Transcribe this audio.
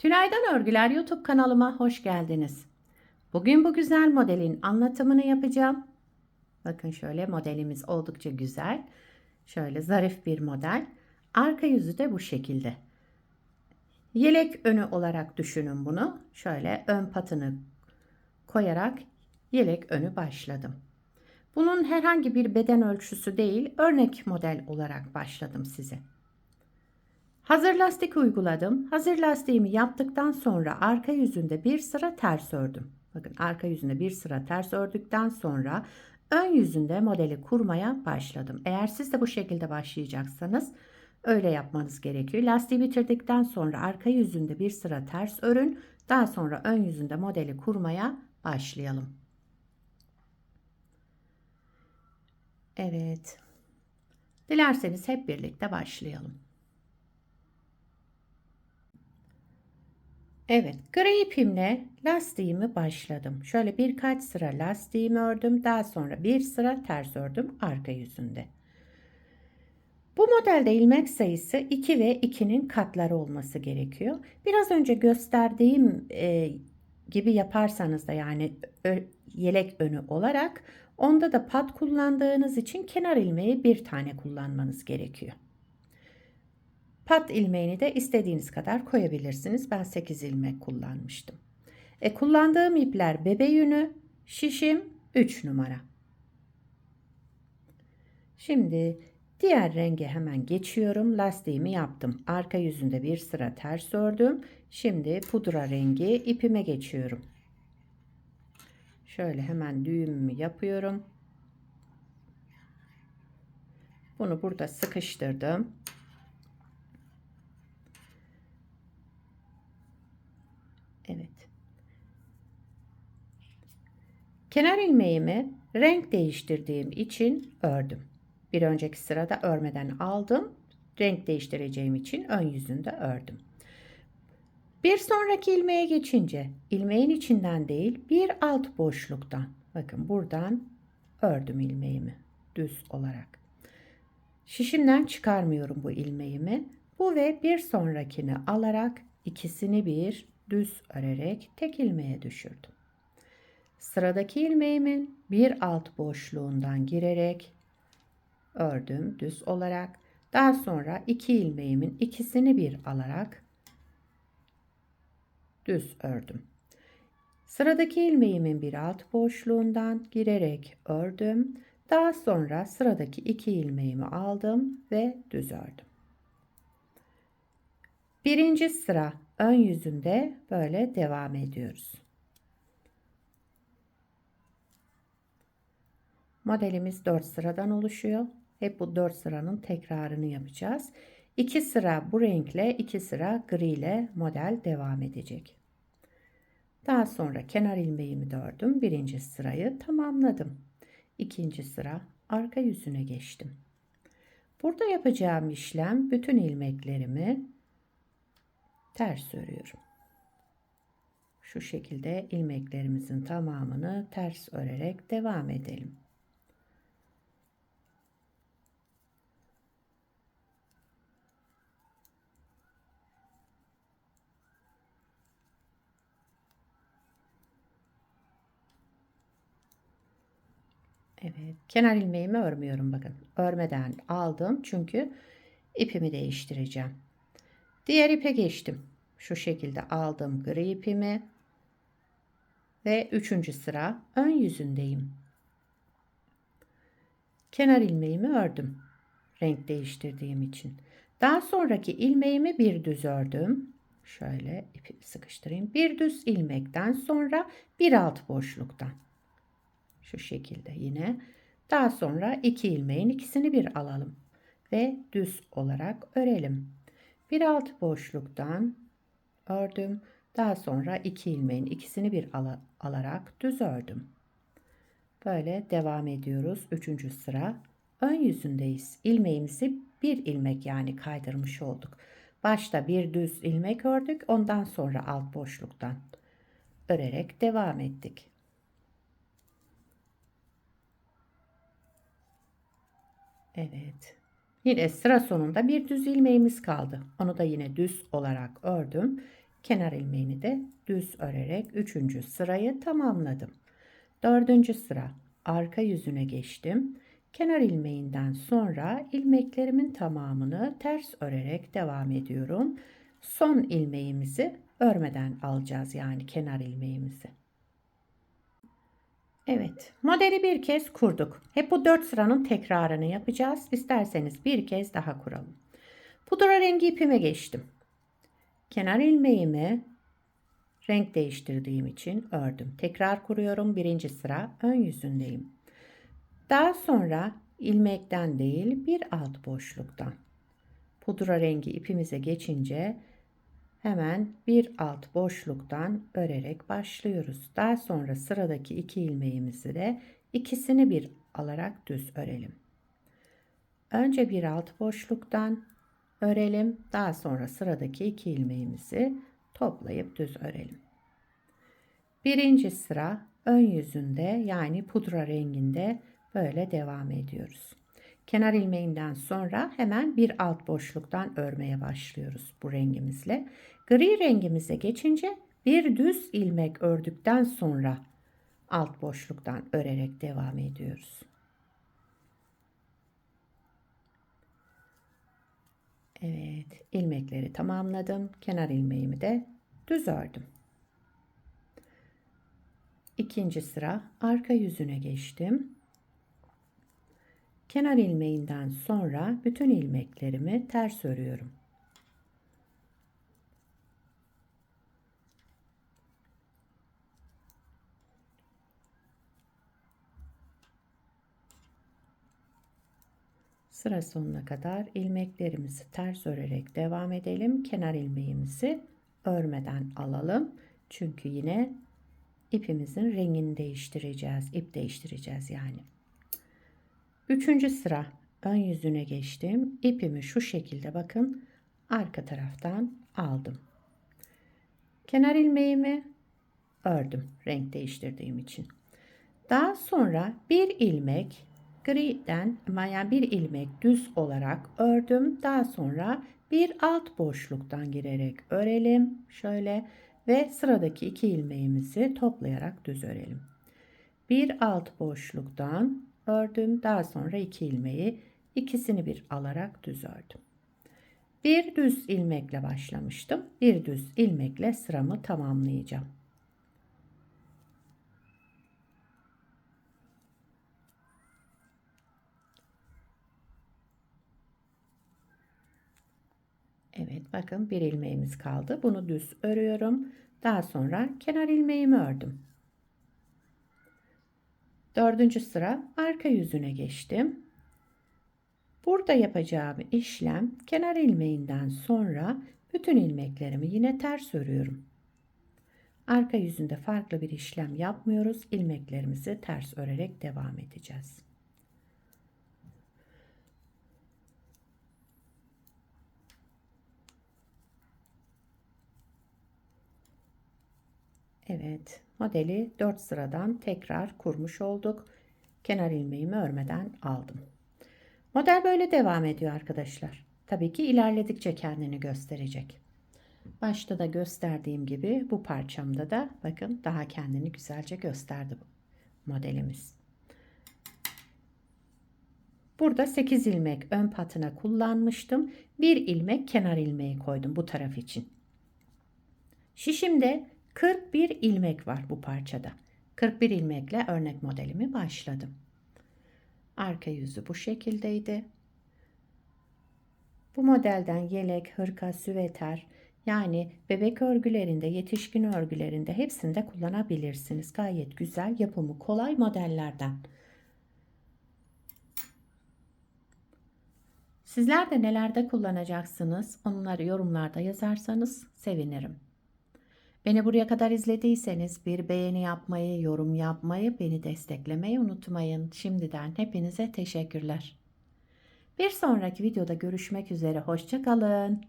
Günaydın Örgüler YouTube kanalıma hoş geldiniz. Bugün bu güzel modelin anlatımını yapacağım. Bakın şöyle modelimiz oldukça güzel. Şöyle zarif bir model. Arka yüzü de bu şekilde. Yelek önü olarak düşünün bunu. Şöyle ön patını koyarak yelek önü başladım. Bunun herhangi bir beden ölçüsü değil, örnek model olarak başladım size. Hazır lastik uyguladım. Hazır lastiğimi yaptıktan sonra arka yüzünde bir sıra ters ördüm. Bakın arka yüzünde bir sıra ters ördükten sonra ön yüzünde modeli kurmaya başladım. Eğer siz de bu şekilde başlayacaksanız öyle yapmanız gerekiyor. Lastiği bitirdikten sonra arka yüzünde bir sıra ters örün. Daha sonra ön yüzünde modeli kurmaya başlayalım. Evet. Dilerseniz hep birlikte başlayalım. Evet, gri ipimle lastiğimi başladım. Şöyle birkaç sıra lastiğimi ördüm. Daha sonra bir sıra ters ördüm arka yüzünde. Bu modelde ilmek sayısı 2 ve 2'nin katları olması gerekiyor. Biraz önce gösterdiğim gibi yaparsanız da yani yelek önü olarak onda da pat kullandığınız için kenar ilmeği bir tane kullanmanız gerekiyor. Pat ilmeğini de istediğiniz kadar koyabilirsiniz. Ben 8 ilmek kullanmıştım. Kullandığım ipler bebe yünü, şişim 3 numara. Şimdi diğer renge hemen geçiyorum. Lastiğimi yaptım. Arka yüzünde bir sıra ters ördüm. Şimdi pudra rengi ipime geçiyorum. Şöyle hemen düğümümü yapıyorum. Bunu burada sıkıştırdım. Evet. Kenar ilmeğimi renk değiştirdiğim için ördüm. Bir önceki sırada örmeden aldım. Renk değiştireceğim için ön yüzünde ördüm. Bir sonraki ilmeğe geçince ilmeğin içinden değil bir alt boşluktan, bakın buradan ördüm ilmeğimi düz olarak. Şişimden çıkarmıyorum bu ilmeğimi. Bu ve bir sonrakini alarak ikisini bir düz örerek tek ilmeğe düşürdüm. Sıradaki ilmeğimin bir alt boşluğundan girerek ördüm düz olarak. Daha sonra iki ilmeğimin ikisini bir alarak düz ördüm. Sıradaki ilmeğimin bir alt boşluğundan girerek ördüm. Daha sonra sıradaki iki ilmeğimi aldım ve düz ördüm. Birinci sıra ön yüzünde böyle devam ediyoruz. Modelimiz 4 sıradan oluşuyor. Hep bu 4 sıranın tekrarını yapacağız. 2 sıra bu renkle, 2 sıra gri ile model devam edecek. Daha sonra kenar ilmeğimi de ördüm. Birinci sırayı tamamladım. İkinci sıra arka yüzüne geçtim. Burada yapacağım işlem bütün ilmeklerimi ters örüyorum. Şu şekilde ilmeklerimizin tamamını ters örerek devam edelim. Evet, kenar ilmeğimi örmüyorum bakın. Örmeden aldım çünkü ipimi değiştireceğim. Diğer ipe geçtim. Şu şekilde aldım gri ipimi ve üçüncü sıra ön yüzündeyim. Kenar ilmeğimi ördüm. Renk değiştirdiğim için. Daha sonraki ilmeğimi bir düz ördüm. Şöyle ipi sıkıştırayım. Bir düz ilmekten sonra bir alt boşluktan. Şu şekilde yine. Daha sonra iki ilmeğin ikisini bir alalım ve düz olarak örelim. Bir alt boşluktan ördüm. Daha sonra iki ilmeğin ikisini bir alarak düz ördüm. Böyle devam ediyoruz. Üçüncü sıra ön yüzündeyiz. İlmeğimizi bir ilmek yani kaydırmış olduk. Başta bir düz ilmek ördük. Ondan sonra alt boşluktan örerek devam ettik. Evet. Yine sıra sonunda bir düz ilmeğimiz kaldı. Onu da yine düz olarak ördüm. Kenar ilmeğini de düz örerek 3. sırayı tamamladım. 4. sıra arka yüzüne geçtim. Kenar ilmeğinden sonra ilmeklerimin tamamını ters örerek devam ediyorum. Son ilmeğimizi örmeden alacağız, yani kenar ilmeğimizi. Evet, modeli bir kez kurduk. Hep bu 4 sıranın tekrarını yapacağız. İsterseniz bir kez daha kuralım. Pudra rengi ipime geçtim. Kenar ilmeğimi renk değiştirdiğim için ördüm. Tekrar kuruyorum. 1. sıra ön yüzündeyim. Daha sonra ilmekten değil, bir alt boşluktan pudra rengi ipimize geçince hemen bir alt boşluktan örerek başlıyoruz. Daha sonra sıradaki 2 ilmeğimizi de ikisini bir alarak düz örelim. Önce bir alt boşluktan örelim. Daha sonra sıradaki 2 ilmeğimizi toplayıp düz örelim. 1. sıra ön yüzünde, yani pudra renginde böyle devam ediyoruz. Kenar ilmeğinden sonra hemen bir alt boşluktan örmeye başlıyoruz bu rengimizle. Gri rengimize geçince bir düz ilmek ördükten sonra alt boşluktan örerek devam ediyoruz. Evet, ilmekleri tamamladım. Kenar ilmeğimi de düz ördüm. 2. sıra arka yüzüne geçtim. Kenar ilmeğinden sonra bütün ilmeklerimi ters örüyorum. Sıra sonuna kadar ilmeklerimizi ters örerek devam edelim. Kenar ilmeğimizi örmeden alalım. Çünkü yine ipimizin rengini değiştireceğiz. İp değiştireceğiz yani. 3. sıra ön yüzüne geçtim. İpimi şu şekilde bakın arka taraftan aldım. Kenar ilmeğimi ördüm renk değiştirdiğim için. Daha sonra bir ilmek griden, yani bir ilmek düz olarak ördüm. Daha sonra bir alt boşluktan girerek örelim. Şöyle ve sıradaki 2 ilmeğimizi toplayarak düz örelim. Bir alt boşluktan ördüm. Daha sonra 2 ilmeği ikisini bir alarak düz ördüm. Bir düz ilmekle başlamıştım. Bir düz ilmekle sıramı tamamlayacağım. Evet, bakın bir ilmeğimiz kaldı. Bunu düz örüyorum. Daha sonra kenar ilmeğimi ördüm. 4. sıra arka yüzüne geçtim. Burada yapacağım işlem, kenar ilmeğinden sonra bütün ilmeklerimi yine ters örüyorum. Arka yüzünde farklı bir işlem yapmıyoruz. İlmeklerimizi ters örerek devam edeceğiz. Evet, modeli 4 sıradan tekrar kurmuş olduk. Kenar ilmeğimi örmeden aldım. Model böyle devam ediyor arkadaşlar. Tabii ki ilerledikçe kendini gösterecek. Başta da gösterdiğim gibi bu parçamda da bakın daha kendini güzelce gösterdi bu modelimiz. Burada 8 ilmek ön patına kullanmıştım. 1 ilmek kenar ilmeği koydum bu taraf için. Şişimde 41 ilmek var bu parçada. 41 ilmekle örnek modelimi başladım. Arka yüzü bu şekildeydi. Bu modelden yelek, hırka, süveter, yani bebek örgülerinde, yetişkin örgülerinde hepsinde kullanabilirsiniz. Gayet güzel, yapımı kolay modellerden. Sizler de nelerde kullanacaksınız? Onları yorumlarda yazarsanız sevinirim. Beni buraya kadar izlediyseniz bir beğeni yapmayı, yorum yapmayı, beni desteklemeyi unutmayın. Şimdiden hepinize teşekkürler. Bir sonraki videoda görüşmek üzere. Hoşça kalın.